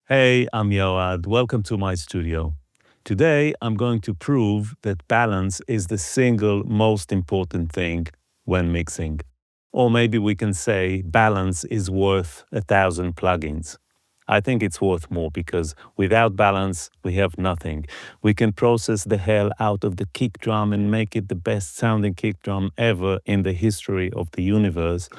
Hey, I'm Yoad. Welcome to my studio. Today, I'm going to prove that balance is the single most important thing when mixing. Or maybe we can say balance is worth 1,000 plugins. I think it's worth more because without balance, we have nothing. We can process the hell out of the kick drum and make it the best sounding kick drum ever in the history of the universe,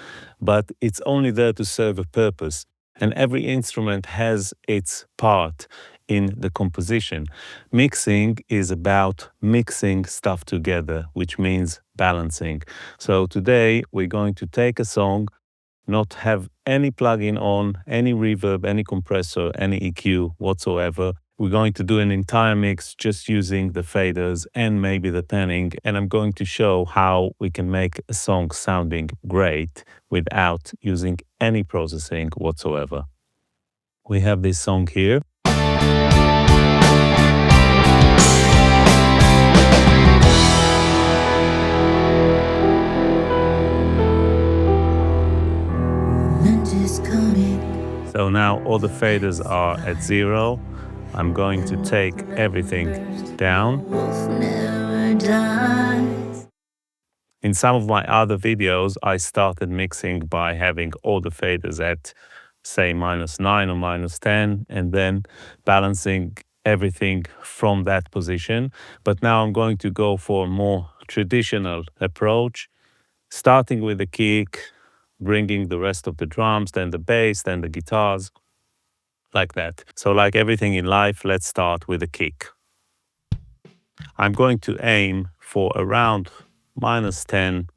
but it's only there to serve a purpose. And every instrument has its part in the composition. Mixing is about mixing stuff together, which means balancing. So today we're going to take a song, not have any plugin on, any reverb, any compressor, any EQ whatsoever. We're going to do an entire mix just using the faders and maybe the panning, and I'm going to show how we can make a song sounding great without using any processing whatsoever. We have this song here. So now all the faders are at 0. I'm going to take everything down. In some of my other videos, I started mixing by having all the faders at, say, -9 or -10, and then balancing everything from that position. But now I'm going to go for a more traditional approach, starting with the kick, bringing the rest of the drums, then the bass, then the guitars, like that. So like everything in life, let's start with the kick. I'm going to aim for around -10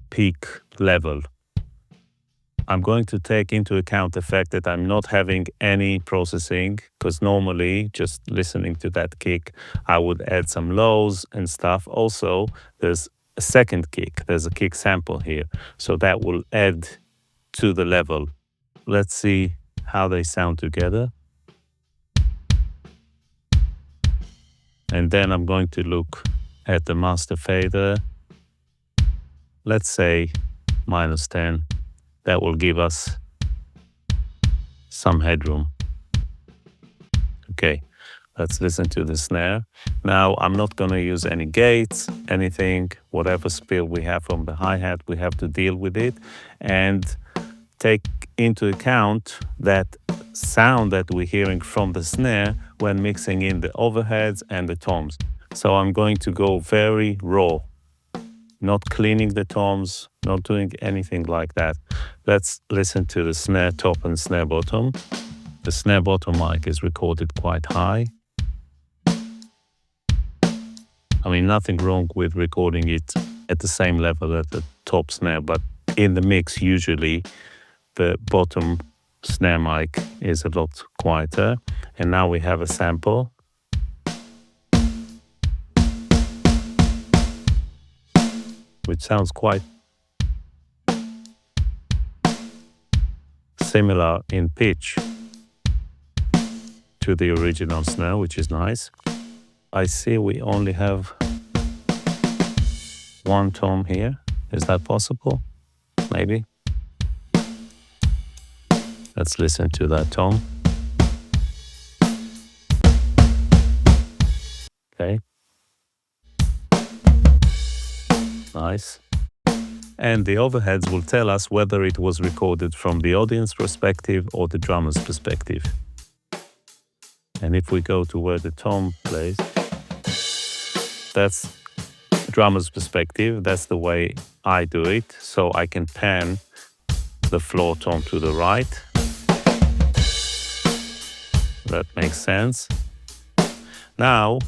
peak level. I'm going to take into account the fact that I'm not having any processing, because normally just listening to that kick, I would add some lows and stuff. Also, there's a second kick. There's a kick sample here. So that will add to the level. Let's see how they sound together. And then I'm going to look at the master fader. Let's say -10. That will give us some headroom. Okay, let's listen to the snare. Now, I'm not going to use any gates, anything, whatever spill we have from the hi-hat, we have to deal with it and take into account that sound that we're hearing from the snare when mixing in the overheads and the toms. So I'm going to go very raw, not cleaning the toms, not doing anything like that. Let's listen to the snare top and snare bottom. The snare bottom mic is recorded quite high. I mean, nothing wrong with recording it at the same level as the top snare, but in the mix, usually the bottom snare mic is a lot quieter. And now we have a sample. Which sounds quite similar in pitch to the original snare, which is nice. I see we only have one tom here. Is that possible? Maybe. Let's listen to that tom. Okay. Nice. And the overheads will tell us whether it was recorded from the audience perspective or the drummer's perspective. And if we go to where the tom plays, that's drummer's perspective. That's the way I do it. So I can pan the floor tom to the right. That makes sense. Now,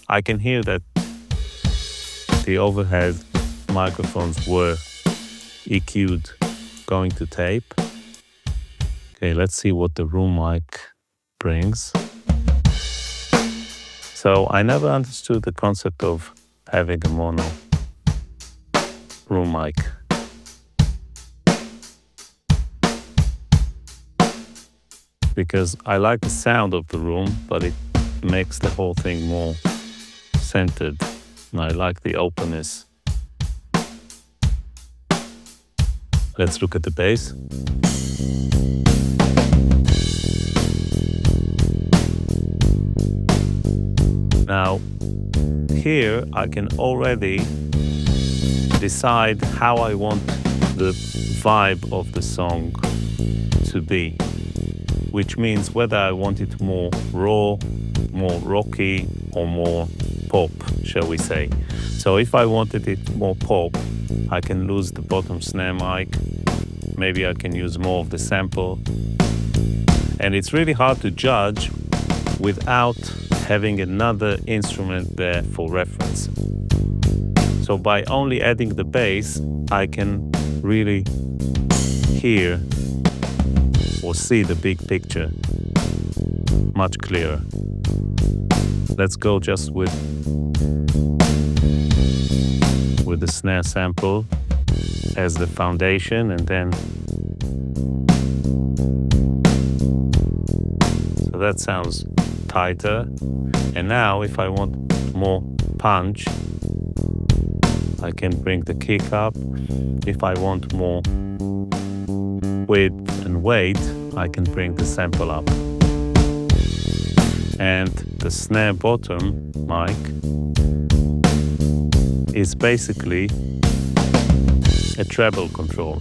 I can hear that the overhead microphones were EQ'd going to tape. Okay, let's see what the room mic brings. So I never understood the concept of having a mono room mic. Because I like the sound of the room, but it makes the whole thing more centered. And I like the openness. Let's look at the bass. Now, here I can already decide how I want the vibe of the song to be, which means whether I want it more raw, more rocky, or more pop, shall we say. So if I wanted it more pop, I can lose the bottom snare mic. Maybe I can use more of the sample. And it's really hard to judge without having another instrument there for reference. So by only adding the bass, I can really hear or see the big picture much clearer. Let's go just with the snare sample as the foundation, and then so that sounds tighter. And now if I want more punch, I can bring the kick up. If I want more width and weight, I can bring the sample up. And the snare bottom mic is basically a treble control.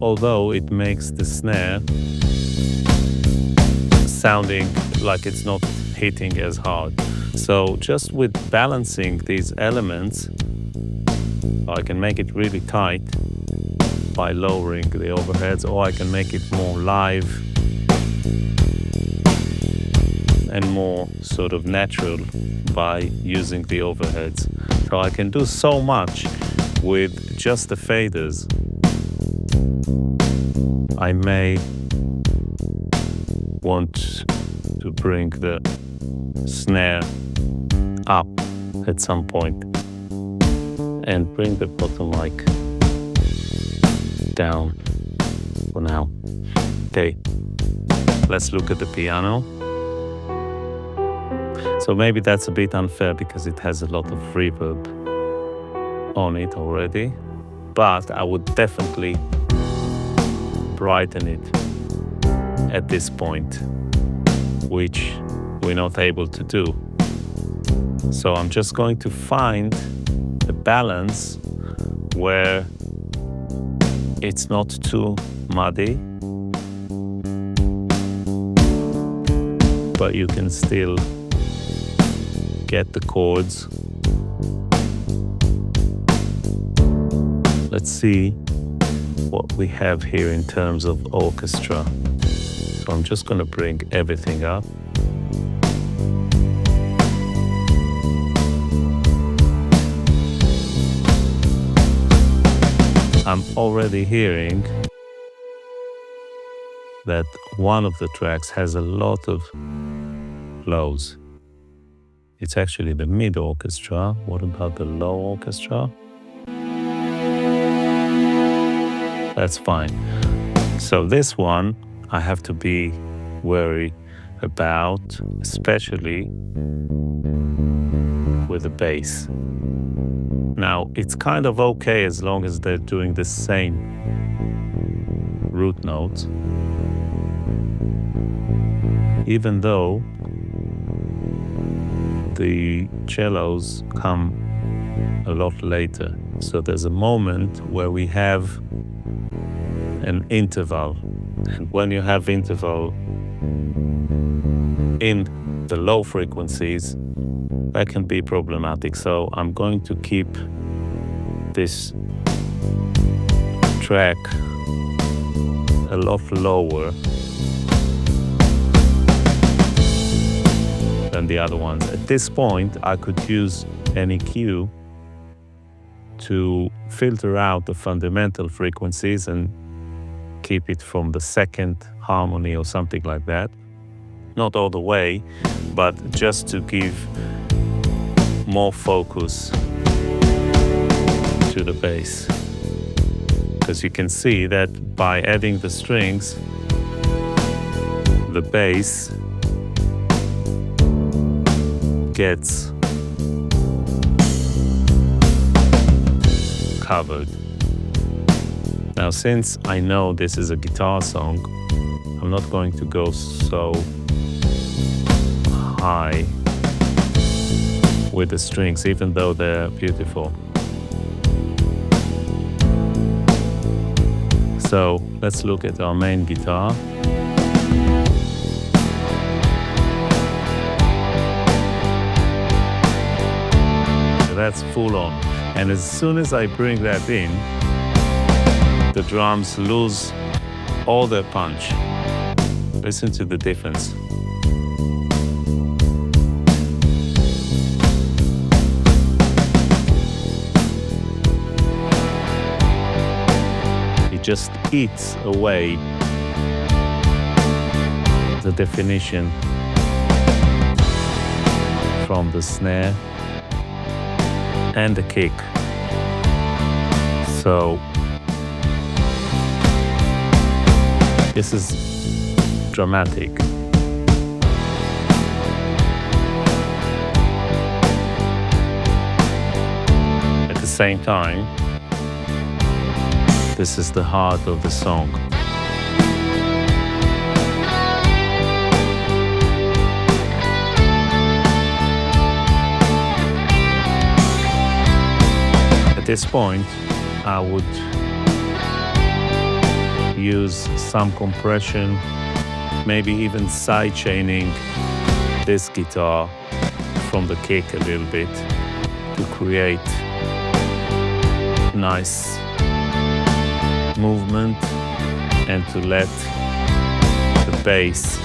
Although it makes the snare sounding like it's not hitting as hard. So just with balancing these elements, I can make it really tight by lowering the overheads, or I can make it more live and more sort of natural by using the overheads. So I can do so much with just the faders. I may want to bring the snare up at some point and bring the bottom mic down for now. Okay, let's look at the piano. So maybe that's a bit unfair because it has a lot of reverb on it already, but I would definitely brighten it at this point, which we're not able to do. So I'm just going to find a balance where it's not too muddy, but you can still get the chords. Let's see what we have here in terms of orchestra. So I'm just going to bring everything up. I'm already hearing that one of the tracks has a lot of lows. It's actually the mid orchestra. What about the low orchestra? That's fine. So this one I have to be wary about, especially with the bass. Now, it's kind of okay as long as they're doing the same root notes, even though the cellos come a lot later. So there's a moment where we have an interval, and when you have interval in the low frequencies, that can be problematic. So I'm going to keep this track a lot lower than the other ones. At this point, I could use any EQ to filter out the fundamental frequencies and keep it from the second harmony or something like that. Not all the way, but just to give more focus to the bass. Because you can see that by adding the strings, the bass gets covered. Now, since I know this is a guitar song, I'm not going to go so high with the strings, even though they're beautiful. So let's look at our main guitar. That's full on. And as soon as I bring that in, the drums lose all their punch. Listen to the difference. It just eats away the definition from the snare and the kick. So this is dramatic. At the same time, this is the heart of the song. At this point, I would use some compression, maybe even side chaining this guitar from the kick a little bit to create nice movement and to let the bass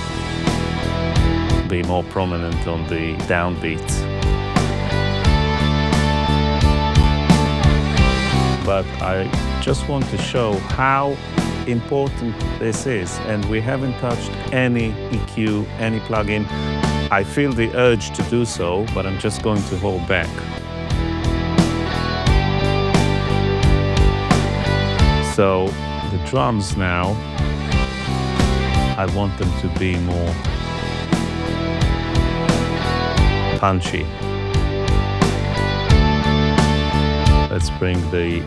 be more prominent on the downbeats. But I just want to show how important this is, and we haven't touched any EQ, any plugin. I feel the urge to do so, but I'm just going to hold back. So the drums now, I want them to be more punchy. Let's bring the...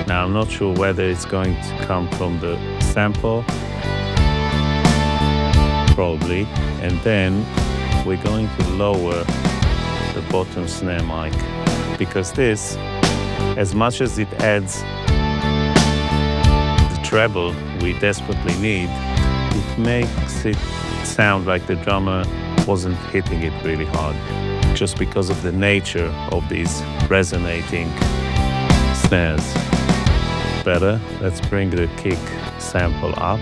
Now I'm not sure whether it's going to come from the sample, probably, and then we're going to lower the bottom snare mic, because this, as much as it adds the treble we desperately need, it makes it sound like the drummer wasn't hitting it really hard, just because of the nature of these resonating snares. Better, let's bring the kick sample up.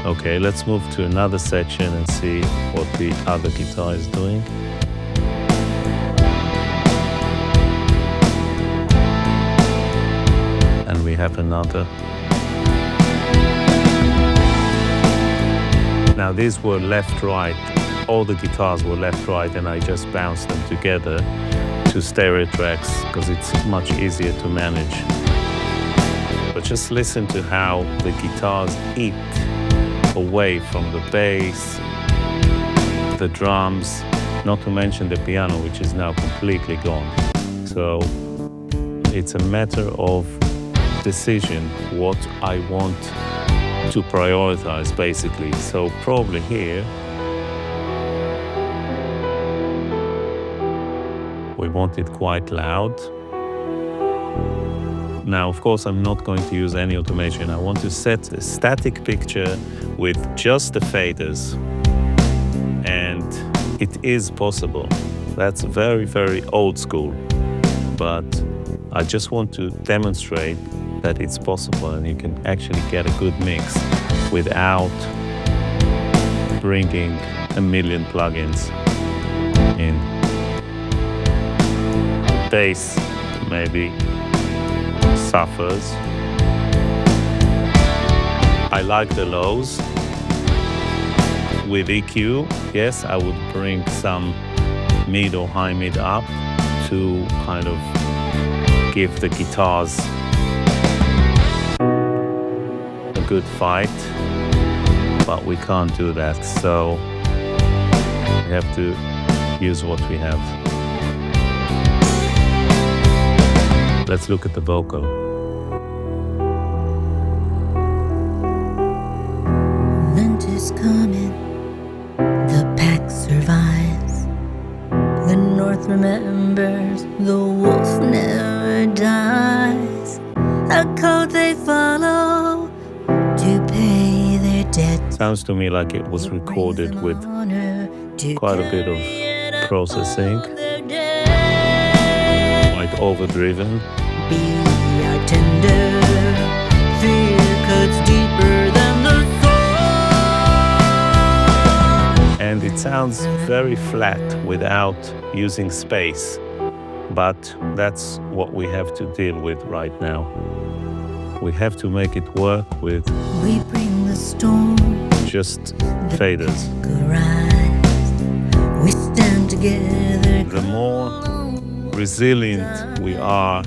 Okay, let's move to another section and see what the other guitar is doing. And we have another. Now these were left-right, all the guitars were left-right, and I just bounced them together to stereo tracks because it's much easier to manage. But just listen to how the guitars eat away from the bass, the drums, not to mention the piano, which is now completely gone. So it's a matter of decision what I want to prioritize, basically. So probably here we want it quite loud. Now, of course, I'm not going to use any automation. I want to set a static picture with just the faders, and it is possible. That's very, very old school, but I just want to demonstrate that it's possible and you can actually get a good mix without bringing a million plugins in. Bass maybe suffers. I like the lows. With EQ, yes, I would bring some mid or high mid up to kind of give the guitars a good fight, but we can't do that. So We have to use what we have. Let's look at the vocal. Winter is coming, the pack survives. The North remembers, the wolf never dies. A code they follow to pay their debt. Sounds to me like it was recorded with quite a bit of processing, quite overdriven. Be our tender, fear cuts deeper than the soul. And it sounds very flat without using space, but that's what we have to deal with right now. We have to make it work with we bring the storm, just faders. We stand together. The more resilient we are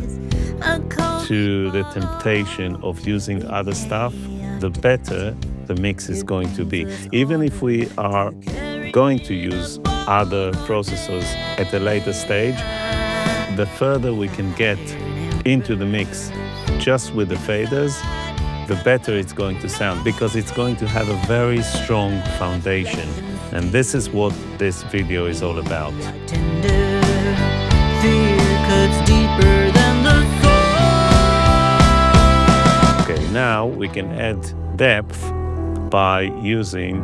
to the temptation of using other stuff, the better the mix is going to be. Even if we are going to use other processors at a later stage, the further we can get into the mix just with the faders, the better it's going to sound, because it's going to have a very strong foundation. And this is what this video is all about. Tender, fear cuts deeper than the soul. Okay, now we can add depth by using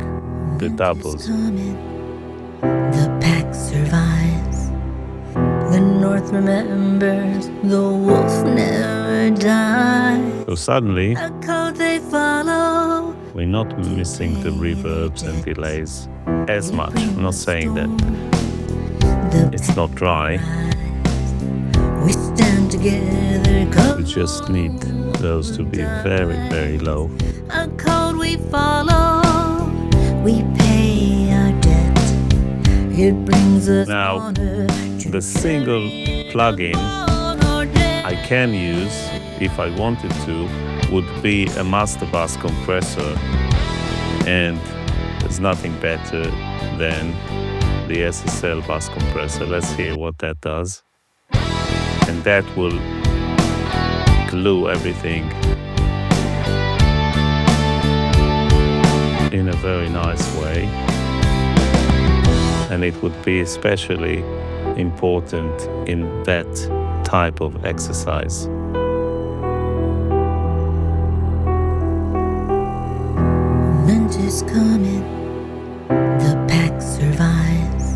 the doubles. The pack survives. The North remembers, the wolf never dies. So suddenly, A code they follow. we're not missing the reverbs and delays as much. I'm not saying that it's not dry. We stand together. We just need those to be very, very low. A code we follow. We pay our debt. It brings us Now, honor. the single plugin I can use, if I wanted to, would be a master bass compressor. And there's nothing better than the SSL bass compressor. Let's hear what that does. And that will glue everything in a very nice way. And it would be especially important in that type of exercise. Winter's coming, the pack survives.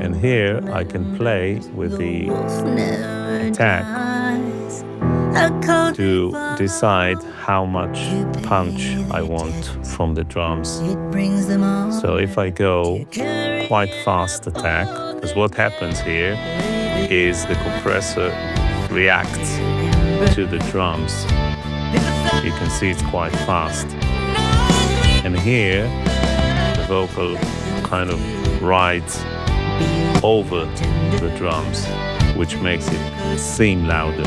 And here I can play with the attack to decide how much punch I want from the drums. So if I go quite fast attack, because what happens here is the compressor reacts to the drums. You can see it's quite fast. And here the vocal kind of rides over the drums, which makes it seem louder.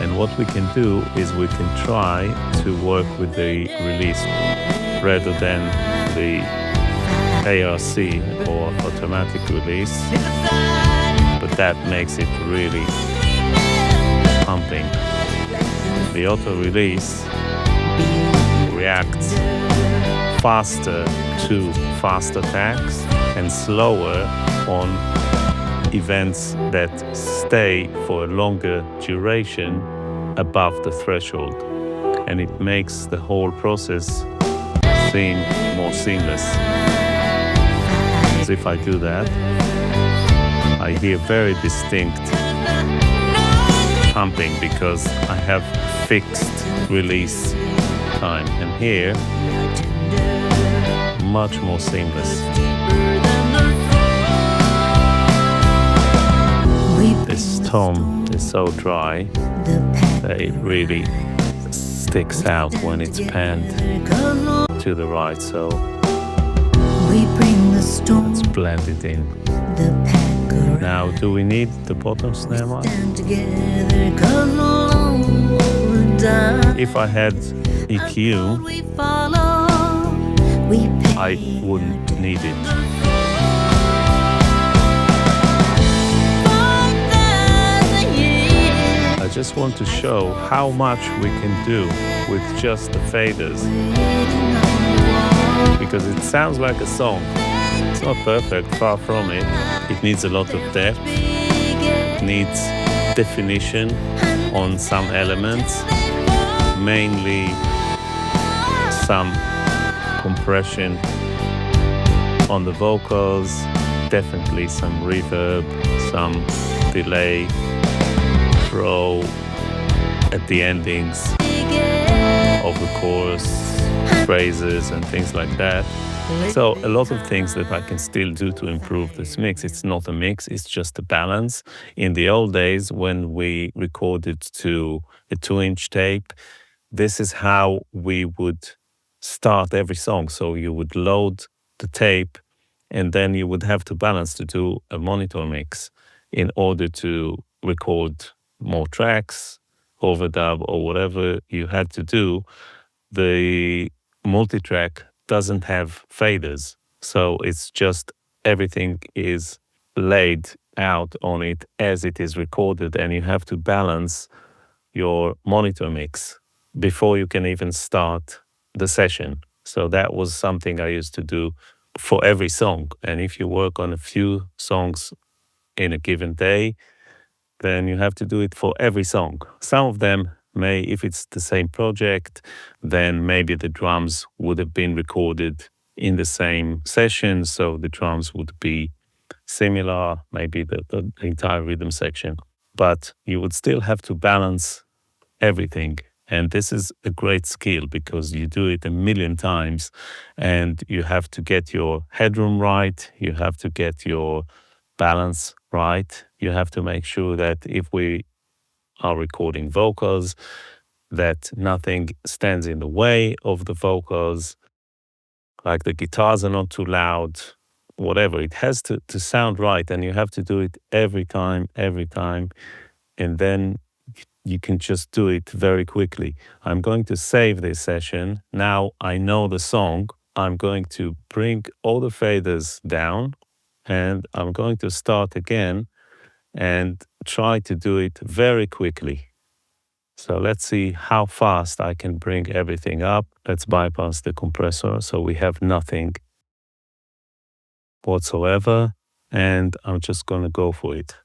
And what we can do is we can try to work with the release rather than the ARC or automatic release, but that makes it really pumping. The auto release reacts faster to fast attacks and slower on events that stay for a longer duration above the threshold, and it makes the whole process seem more seamless. As if I do that, I hear very distinct pumping because I have fixed release time, and here much more seamless. This tom is so dry that it really sticks out when it's panned to the right, so let's blend it in. Now, do we need the bottom snare mic? If I had EQ, I wouldn't need it. I just want to show how much we can do with just the faders, because it sounds like a song. It's not perfect, far from it. It needs a lot of depth, it needs definition on some elements, mainly some compression on the vocals, definitely some reverb, some delay, throw at the endings of the chorus, phrases and things like that. So a lot of things that I can still do to improve this mix. It's not a mix, it's just a balance. In the old days when we recorded to a 2-inch tape, this is how we would start every song. So you would load the tape and then you would have to balance to do a monitor mix in order to record more tracks, overdub or whatever you had to do. The multitrack doesn't have faders, so it's just everything is laid out on it as it is recorded, and you have to balance your monitor mix before you can even start the session. So that was something I used to do for every song. And if you work on a few songs in a given day, then you have to do it for every song. Some of them may, if it's the same project, then maybe the drums would have been recorded in the same session, so the drums would be similar, maybe the entire rhythm section. But you would still have to balance everything. And this is a great skill because you do it a million times and you have to get your headroom right, you have to get your balance right, you have to make sure that if we are recording vocals, that nothing stands in the way of the vocals, like the guitars are not too loud, whatever. It has to sound right, and you have to do it every time, and then you can just do it very quickly. I'm going to save this session. Now I know the song. I'm going to bring all the faders down, and I'm going to start again and try to do it very quickly. So let's see how fast I can bring everything up. Let's bypass the compressor so we have nothing whatsoever. And I'm just going to go for it.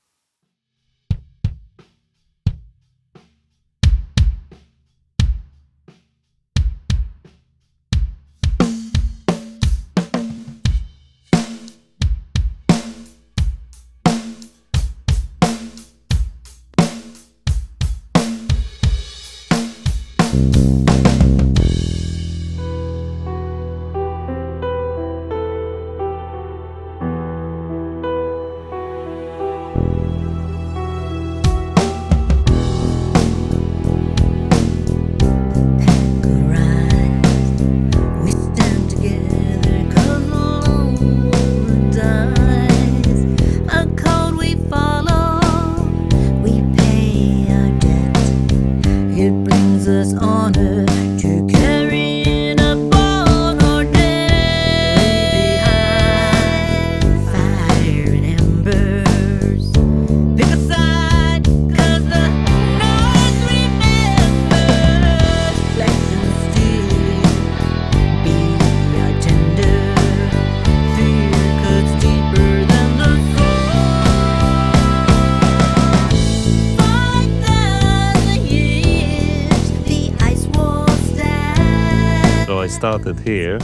Started here.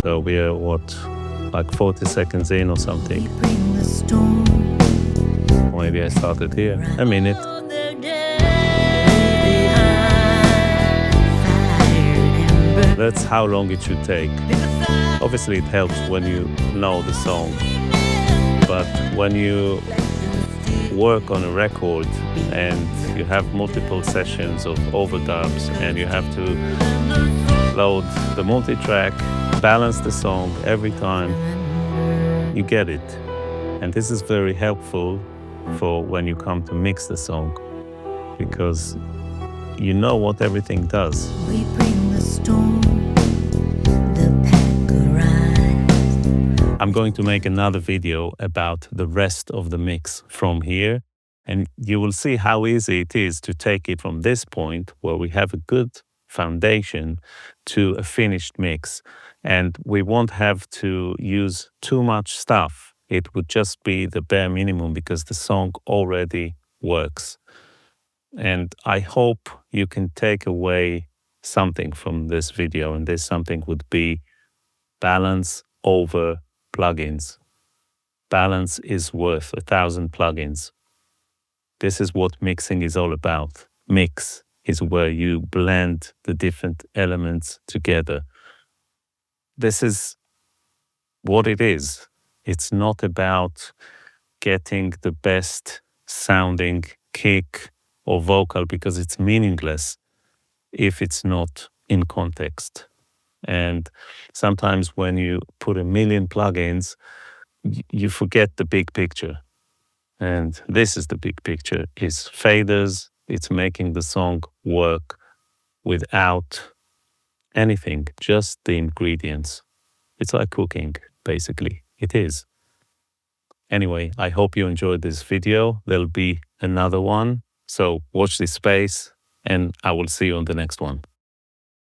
So we are like 40 seconds in or something. Or maybe I started here a minute. That's how long it should take. Obviously it helps when you know the song, but when you work on a record and you have multiple sessions of overdubs and you have to load the multi-track, balance the song every time, you get it. And this is very helpful for when you come to mix the song, because you know what everything does. We bring the storm, the I'm going to make another video about the rest of the mix from here. And you will see how easy it is to take it from this point where we have a good foundation to a finished mix. And we won't have to use too much stuff. It would just be the bare minimum because the song already works. And I hope you can take away something from this video. And this something would be balance over plugins. Balance is worth 1,000 plugins. This is what mixing is all about. Mix is where you blend the different elements together. This is what it is. It's not about getting the best sounding kick or vocal because it's meaningless if it's not in context. And sometimes when you put a million plugins, you forget the big picture. And this is the big picture. It's faders. It's making the song work without anything, just the ingredients. It's like cooking, basically. It is. Anyway, I hope you enjoyed this video. There'll be another one. So watch this space and I will see you on the next one.